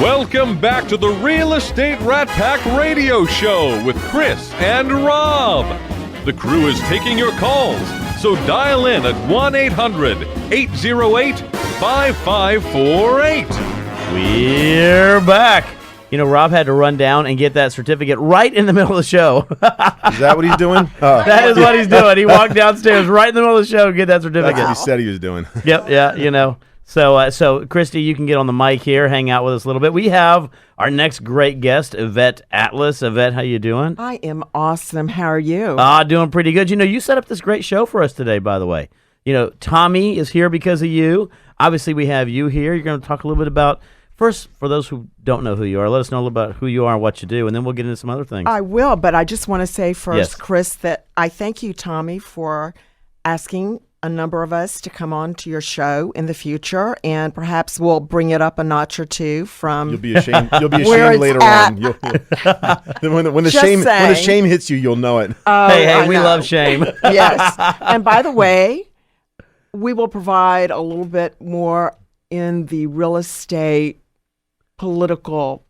Welcome back to the Real Estate Rat Pack Radio Show with Chris and Rob. The crew is taking your calls, so dial in at 1-800-808-5548. We're back. You know, Rob had to run down and get that certificate right in the middle of the show. Is that what he's doing? That is what he's doing. He walked downstairs right in the middle of the show to get that certificate. That's what he said he was doing. Yep, yeah, you know. So, Christy, you can get on the mic here, hang out with us a little bit. We have our next great guest, Evette Atlas. Evette, how you doing? I am awesome. How are you? Doing pretty good. You know, you set up this great show for us today, by the way. You know, Tommy is here because of you. Obviously, we have you here. You're going to talk a little bit about, first, for those who don't know who you are, let us know a little about who you are and what you do, and then we'll get into some other things. I will, but I just want to say first, Yes. Chris, that I thank you, Tommy, for asking a number of us to come on to your show in the future, and perhaps we'll bring it up a notch or two from. You'll be ashamed. You'll be Where ashamed it's later at. on. When the Just shame saying. when the shame hits you, you'll know it. hey, I we know. love shame. Yes. And by the way, we will provide a little bit more in the real estate political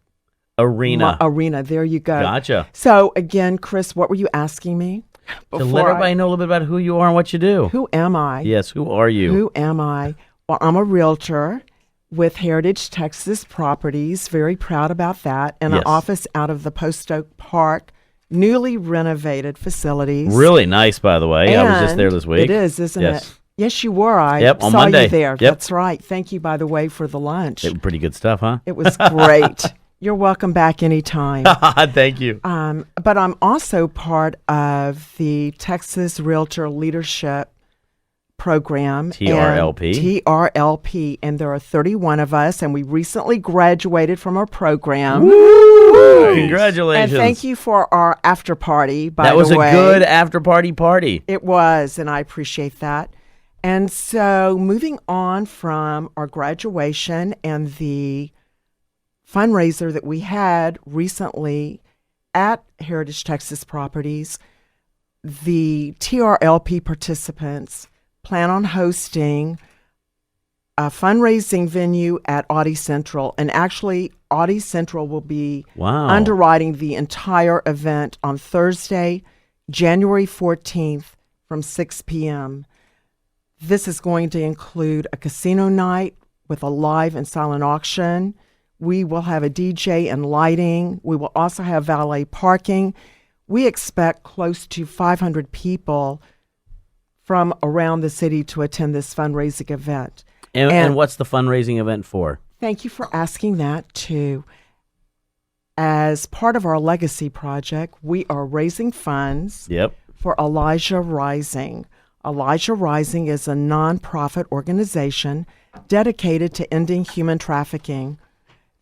Arena. arena. There you go. Gotcha. So again, Chris, what were you asking me? To let before everybody know a little bit about who you are and what you do. Who am I? Yes, who are you? Who am I? Well, I'm a realtor with Heritage Texas Properties. Very proud about that. And Yes. an office out of the Post Oak Park, newly renovated facilities. Really nice, by the way. I was just And there this week. It is, isn't Yes. it? Yes, you were. I Yep, on saw Monday. you there. Yep. That's right. Thank you, by the way, for the lunch. Pretty good stuff, huh? It was great. You're welcome back anytime. Thank you. But I'm also part of the Texas Realtor Leadership Program. TRLP. TRLP. And there are 31 of us, and we recently graduated from our program. Woo! Congratulations. And thank you for our after party, by the way. That was a good after party. It was, and I appreciate that. And so moving on from our graduation and the fundraiser that we had recently at Heritage Texas Properties, the TRLP participants plan on hosting a fundraising venue at Audi Central. And actually, Audi Central will be underwriting the entire event on Thursday, January 14th from 6 p.m. This is going to include a casino night with a live and silent auction. We will have a DJ and lighting. We will also have valet parking. We expect close to 500 people from around the city to attend this fundraising event. And what's the fundraising event for? Thank you for asking that, too. As part of our legacy project, we are raising funds for Elijah Rising. Elijah Rising is a nonprofit organization dedicated to ending human trafficking.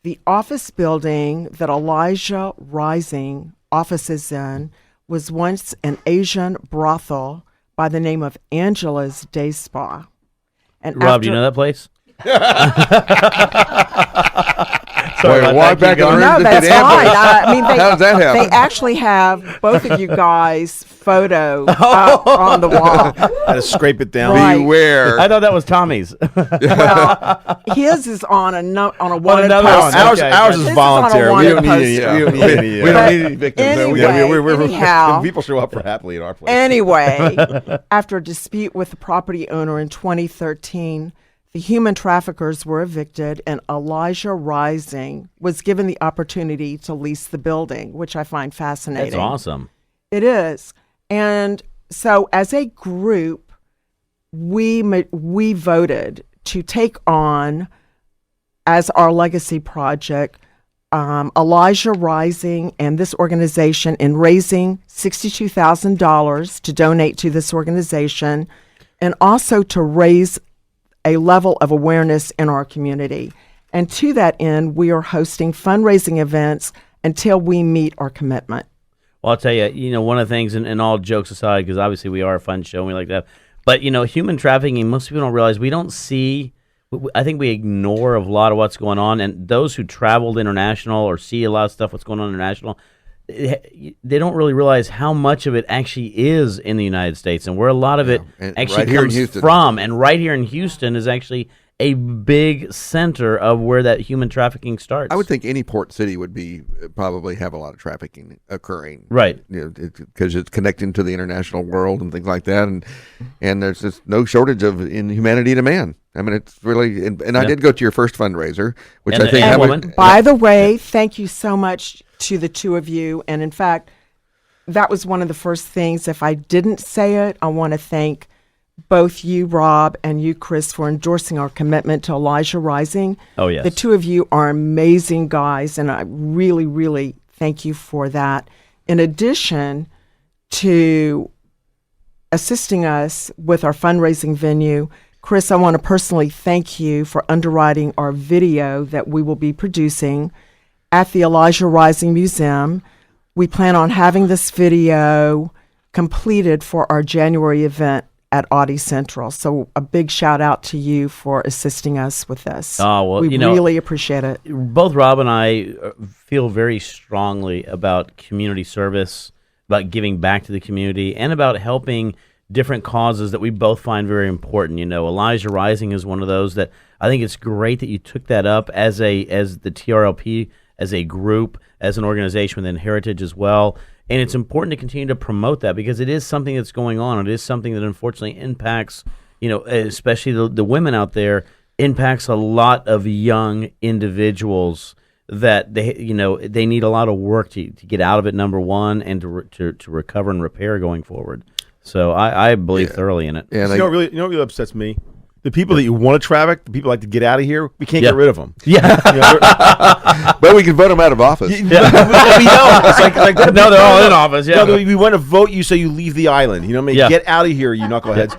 The office building that Elijah Rising offices in was once an Asian brothel by the name of Angela's Day Spa. And Rob, do you know that place? Sorry, walk back in the room. No, that's fine. I mean, how does that happen? They actually have both of you guys' photo up on the wall. Had to scrape it down. Right. Beware. I thought that was Tommy's. Well, his is on a wanted another poster. one. Okay. Ours His is is on a voluntary. We wanted don't need any. poster. We don't need any. We don't need any victims. Anyway, anyhow. People show up for happily at our place. Anyway, after a dispute with the property owner in 2013, the human traffickers were evicted, and Elijah Rising was given the opportunity to lease the building, which I find fascinating. That's awesome. It is. And so as a group, we voted to take on, as our legacy project, Elijah Rising and this organization in raising $62,000 to donate to this organization, and also to raise a level of awareness in our community. And to that end, we are hosting fundraising events until we meet our commitment. Well, I'll tell you, you know, one of the things, and all jokes aside, because obviously we are a fun show and we like that, but, you know, human trafficking, most people don't realize, we don't see, I think we ignore a lot of what's going on, and those who traveled international or see a lot of stuff, what's going on international, they don't really realize how much of it actually is in the United States and where a lot of it And actually right here in comes Houston. from. And right here in Houston is actually a big center of where that human trafficking starts. I would think any port city would be probably have a lot of trafficking occurring, Right. Because it's connecting to the international world and things like that, and there's just no shortage of inhumanity to man. I mean, it's really, and I did go to your first fundraiser, which And I think and woman. By the way, thank you so much to the two of you. And in fact, that was one of the first things. If I didn't say it, I want to thank both you, Rob, and you, Chris, for endorsing our commitment to Elijah Rising. Oh, yes. The two of you are amazing guys, and I really, really thank you for that. In addition to assisting us with our fundraising venue, Chris, I want to personally thank you for underwriting our video that we will be producing at the Elijah Rising Museum. We plan on having this video completed for our January event at Audi Central. So a big shout out to you for assisting us with this. Oh, well, we really appreciate it. Both Rob and I feel very strongly about community service, about giving back to the community, and about helping different causes that we both find very important. Elijah Rising is one of those that I think it's great that you took that up as the TRLP, as a group, as an organization within Heritage as well. And it's important to continue to promote that because it is something that's going on. It is something that unfortunately impacts, especially the women out there, impacts a lot of young individuals that they need a lot of work to get out of it, number one, and to recover and repair going forward. So I believe thoroughly in it. Yeah, you know what really upsets me? The people that you want to traffic, the people like to get out of here, we can't get rid of them. Yeah. but we can vote them out of office. we don't. It's like No, they're all in office. Yeah. No, we want to vote you, so you leave the island. You know what I mean? Get out of here, you knuckleheads.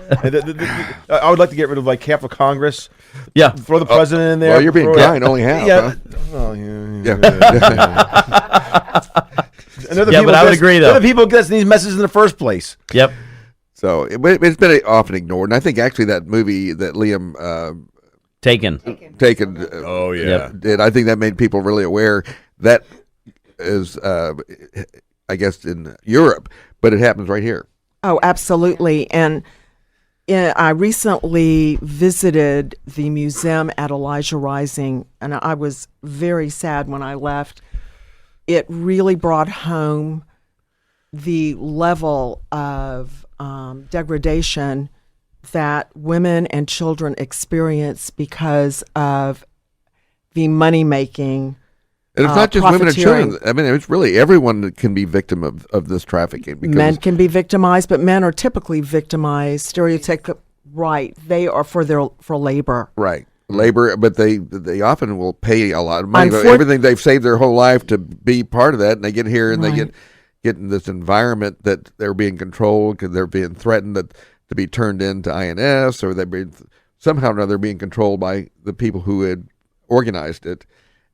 I would like to get rid of like half of Congress. Yeah. Throw the president in there. Well, you're being kind, only half. Yeah. Huh? Oh, yeah. But I would agree, though. They're the people getting these messages in the first place. Yep. So it's been often ignored, and I think actually that movie that Liam Taken. oh yeah, did, I think that made people really aware that is I guess in Europe, but it happens right here. Oh, absolutely. And I recently visited the museum at Elijah Rising, and I was very sad when I left. It really brought home the level of degradation that women and children experience because of the money-making. And it's not just women and profiteering. children. I mean, it's really everyone that can be victim of this trafficking. Because Men can be victimized, but men are typically victimized. Stereotypical, right? They are for labor. right. Labor, but they often will pay a lot of money. Everything they've saved their whole life to be part of that, and they get here and they get in this environment that they're being controlled because they're being threatened to be turned into INS, or somehow or another being controlled by the people who had organized it.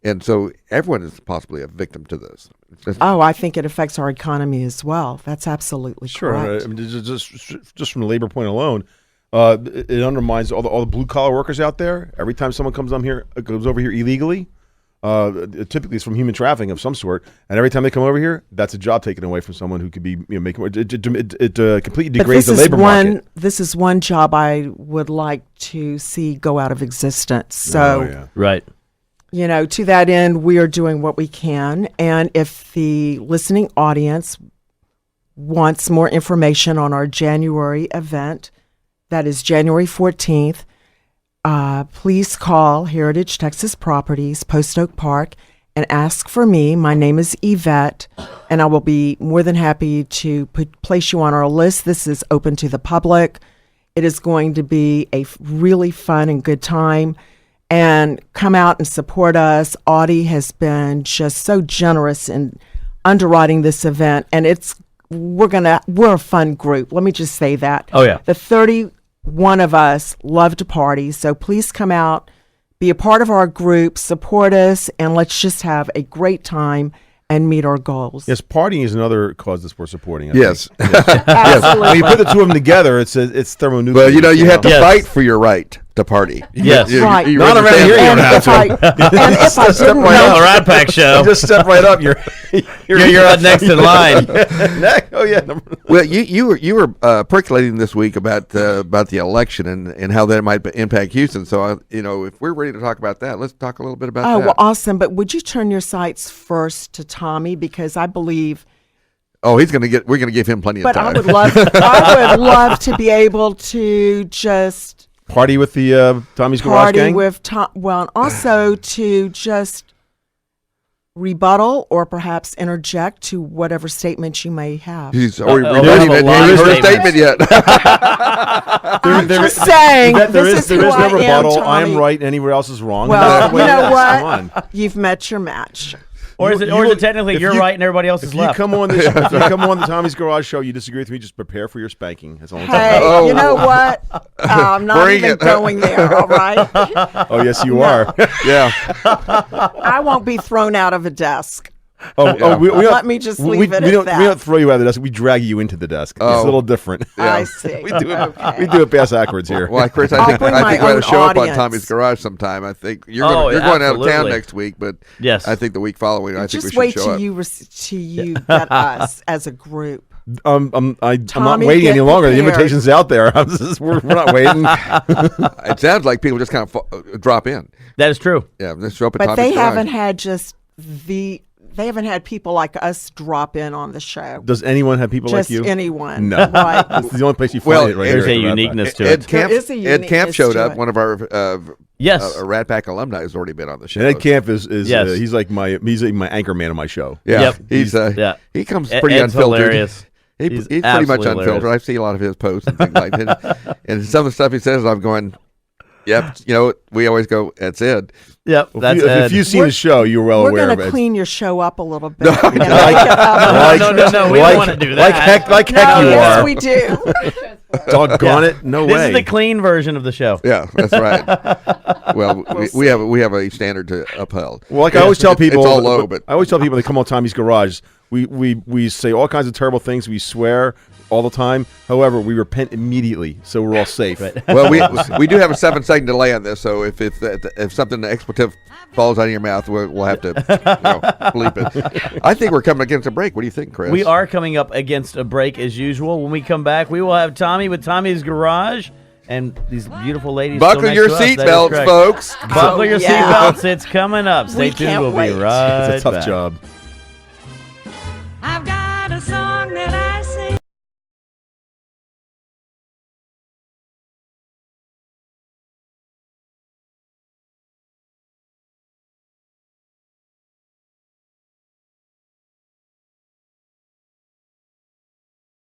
And so everyone is possibly a victim to this. I think it affects our economy as well. That's absolutely correct. I mean, just from the labor point alone, it undermines all the blue collar workers out there. Every time someone comes over here illegally, typically it's from human trafficking of some sort, and every time they come over here, that's a job taken away from someone who could be making it completely degrades the labor market. This is one job I would like to see go out of existence. So, Right. To that end, we are doing what we can. And if the listening audience wants more information on our January event, that is January 14th, please call Heritage Texas Properties, Post Oak Park, and ask for me. My name is Evette, and I will be more than happy to place you on our list. This is open to the public. It is going to be a really fun and good time. And come out and support us. Audi has been just so generous in underwriting this event, and we're a fun group. Let me just say that. Oh, yeah. The 31 of us love to party, so please come out, be a part of our group, support us, and let's just have a great time and meet our goals. Yes, partying is another cause that we're supporting. Yes. Yes. When you put the two of them together, it's thermonuclear. Well, you have to fight for your right to party. Yes. Right. Not around here, you don't And have if to. I, and if I didn't right No, know, the Rat Pack show. Just step right up. You're You're next in line. Oh yeah. Well, you were percolating this week about the election and how that might impact Houston. So if we're ready to talk about that, let's talk a little bit about oh that. well, awesome. But would you turn your sights first to Tommy, because I believe. Oh, we're going to give him plenty of But time. I would love to be able to just Party with the Tommy's Garage party gang. with Tom. Well, and also to just rebuttal or perhaps interject to whatever statements you may have. He's already Uh-oh. rebutting There it. are a He lot hasn't of heard a statement yet. I'm just saying, this is who no I am, rebuttal. I am Tommy. right and anywhere else is wrong. Well, That's the way you it know is. what? Come on. You've met your match. Or is it technically if you're you- right and everybody else If is you left? come on this, if you come on the Tommy's Garage show, you disagree with me, just prepare for your spanking. That's all I'm Hey, telling you know what? I'm not Bring even it. going there, all right? you. Oh yes, you are. Yeah. I won't be thrown out of a desk. We don't- Let me just leave it we at don't, that. We don't throw you out of the desk. We drag you into the desk. It's Oh. a little different. I see. we do it. Okay. We do it bass backwards here. Well, Chris, I'll I think bring we my ought to own show up on audience. Tommy's Garage sometime. I think you're Oh, going out of town absolutely. next week, but Yes. I think the week following, I think we Just should wait show till up. you get us as a group. I'm not Tommy, waiting get any longer. The prepared. invitation's out there. We're not waiting. It sounds like people just kind of drop in. That is true. Yeah, let's show up at But Tommy's they Garage. haven't had they haven't had people like us drop in on the show. Does anyone have people Just like you? anyone. No. Right. It's the only place you find Well, it right There's here. a at the Rat Pack. uniqueness to Ed it. Camp, There is a Ed Camp uniqueness showed to up. it. One of our Yes. a Rat Pack alumni has already been on the show. And Ed Camp is Yes. he's like he's like my anchor man on my show. Yeah, Yep. he's Yeah. he comes Ed- pretty Ed's unfiltered. hilarious. He's He's pretty much absolutely unfiltered. hilarious. I see a lot of his posts and things like that. And some of the stuff he says, I'm going, yep. We always go, that's Ed. Yep. That's If you've seen the show, you're well We're aware going of to it. clean your show up a little bit. and make it Like- up. No, we don't want to do that. Like No, heck you yes, are. we do. Doggone it, no This way. is the clean version of the show. Yeah, that's right. Well, we have a standard to uphold. Well, like I always tell people, it's all low, but I always tell people they come on Tommy's Garage. We say all kinds of terrible things. We swear all the time. However, we repent immediately, so we're all safe. well, we do have a 7-second delay on this, so if something expletive falls out of your mouth, we'll have to bleep it. I think we're coming against a break. What do you think, Chris? We are coming up against a break as usual. When we come back, we will have Tommy with Tommy's Garage and these beautiful ladies. Buckle still next your to us. That is seatbelts, correct. folks. Buckle your yeah. seatbelts. It's coming up. Stay We tuned. can't We'll wait. be right It's a tough back. job.